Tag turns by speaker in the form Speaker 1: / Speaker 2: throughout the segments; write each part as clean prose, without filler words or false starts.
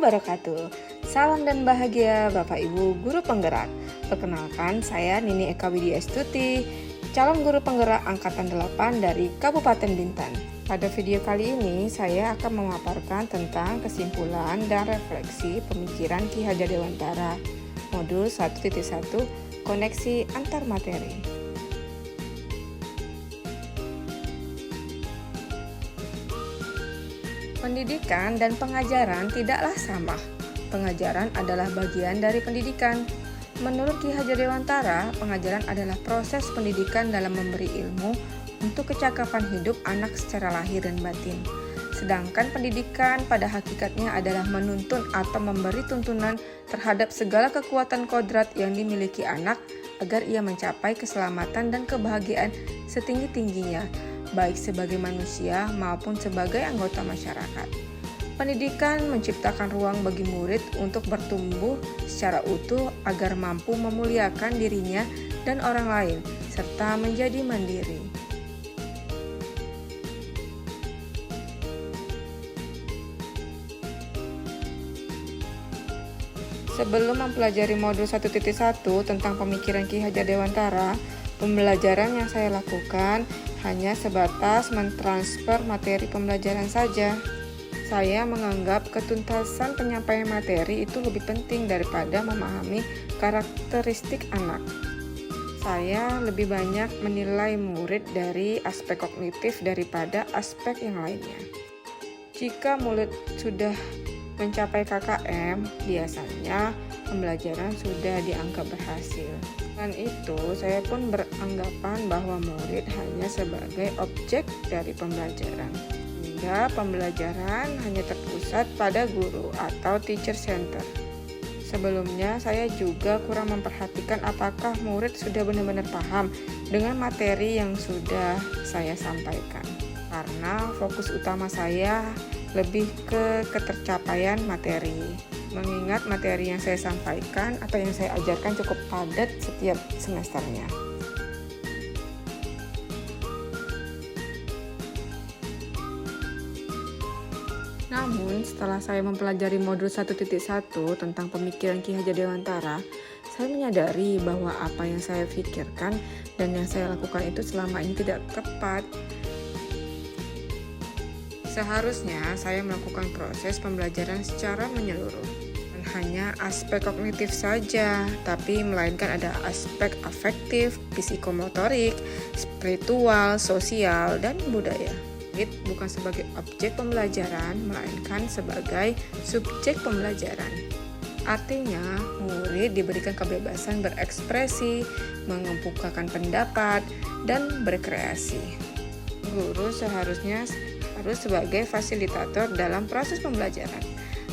Speaker 1: wabarakatuh. Salam dan bahagia Bapak Ibu Guru Penggerak. Perkenalkan, saya Nini Eka Widya Estuti, calon guru penggerak Angkatan 8 dari Kabupaten Bintan. Pada video kali ini, saya akan memaparkan tentang kesimpulan dan refleksi pemikiran Ki Hajar Dewantara, modul 1.1, koneksi antar materi. Pendidikan dan pengajaran tidaklah sama. Pengajaran adalah bagian dari pendidikan. Menurut Ki Hajar Dewantara, pengajaran adalah proses pendidikan dalam memberi ilmu untuk kecakapan hidup anak secara lahir dan batin. Sedangkan pendidikan pada hakikatnya adalah menuntun atau memberi tuntunan terhadap segala kekuatan kodrat yang dimiliki anak agar ia mencapai keselamatan dan kebahagiaan setinggi-tingginya, baik sebagai manusia maupun sebagai anggota masyarakat. Pendidikan menciptakan ruang bagi murid untuk bertumbuh secara utuh agar mampu memuliakan dirinya dan orang lain, serta menjadi mandiri. Sebelum mempelajari modul 1.1 tentang pemikiran Ki Hajar Dewantara, pembelajaran yang saya lakukan hanya sebatas mentransfer materi pembelajaran saja. Saya menganggap ketuntasan penyampaian materi itu lebih penting daripada memahami karakteristik anak. Saya lebih banyak menilai murid dari aspek kognitif daripada aspek yang lainnya. Jika murid sudah mencapai KKM, biasanya pembelajaran sudah dianggap berhasil. Dan itu, saya pun beranggapan bahwa murid hanya sebagai objek dari pembelajaran. Hingga pembelajaran hanya terpusat pada guru atau teacher center. Sebelumnya, saya juga kurang memperhatikan apakah murid sudah benar-benar paham dengan materi yang sudah saya sampaikan. Karena fokus utama saya lebih ke ketercapaian materi. Mengingat materi yang saya sampaikan atau yang saya ajarkan cukup padat setiap semesternya. Namun, setelah saya mempelajari modul 1.1 tentang pemikiran Ki Hajar Dewantara, saya menyadari bahwa apa yang saya pikirkan dan yang saya lakukan itu selama ini tidak tepat. Seharusnya saya melakukan proses pembelajaran secara menyeluruh. Bukan hanya aspek kognitif saja, tapi melainkan ada aspek afektif, psikomotorik, spiritual, sosial, dan budaya. Bukan sebagai objek pembelajaran, melainkan sebagai subjek pembelajaran. Artinya, murid diberikan kebebasan berekspresi, mengemukakan pendapat, dan berkreasi. Guru seharusnya harus sebagai fasilitator dalam proses pembelajaran.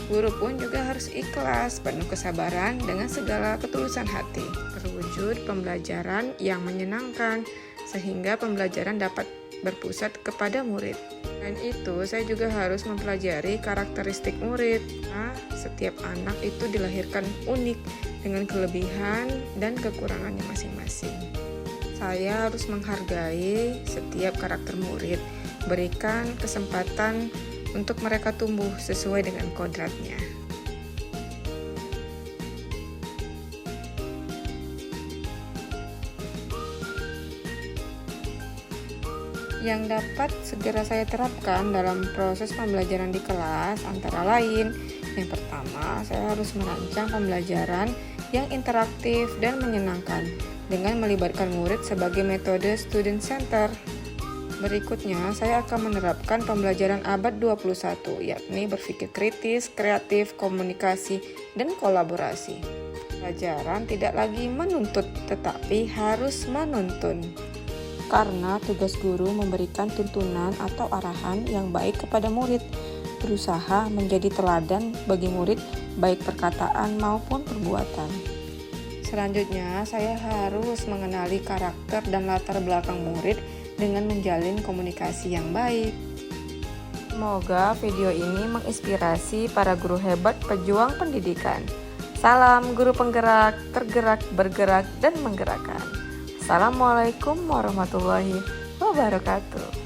Speaker 1: Guru pun juga harus ikhlas, penuh kesabaran dengan segala ketulusan hati. Terwujud pembelajaran yang menyenangkan, sehingga pembelajaran dapat berpusat kepada murid. Dan itu saya juga harus mempelajari karakteristik murid. Nah, setiap anak itu dilahirkan unik dengan kelebihan dan kekurangannya masing-masing. Saya harus menghargai setiap karakter murid, berikan kesempatan untuk mereka tumbuh sesuai dengan kodratnya. Yang dapat segera saya terapkan dalam proses pembelajaran di kelas antara lain, yang pertama, saya harus merancang pembelajaran yang interaktif dan menyenangkan dengan melibatkan murid sebagai metode student center. Berikutnya, saya akan menerapkan pembelajaran abad 21, yakni berpikir kritis, kreatif, komunikasi, dan kolaborasi. Pelajaran tidak lagi menuntut, tetapi harus menuntun. Karena tugas guru memberikan tuntunan atau arahan yang baik kepada murid, berusaha menjadi teladan bagi murid, baik perkataan maupun perbuatan. Selanjutnya, saya harus mengenali karakter dan latar belakang murid dengan menjalin komunikasi yang baik. Semoga video ini menginspirasi para guru hebat pejuang pendidikan. Salam guru penggerak, tergerak, bergerak, dan menggerakkan. Assalamualaikum warahmatullahi wabarakatuh.